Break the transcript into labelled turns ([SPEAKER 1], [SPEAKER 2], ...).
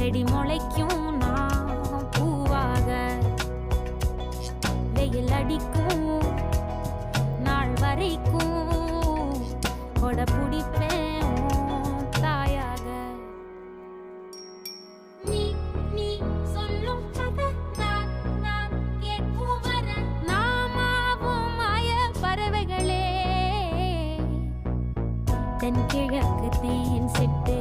[SPEAKER 1] செடி முளைக்கும் நான் பூவாக வெயில் அடிக்கும் நாள் வரைக்கும் கொடை பிடிப்பேன் தாயாக. நீ நீ சொல்லும் கதை நான் நான் கேட்கும் வர நாமாவும் மாய பறவைகளே தென்கிழக்கு தேன் சிட்டு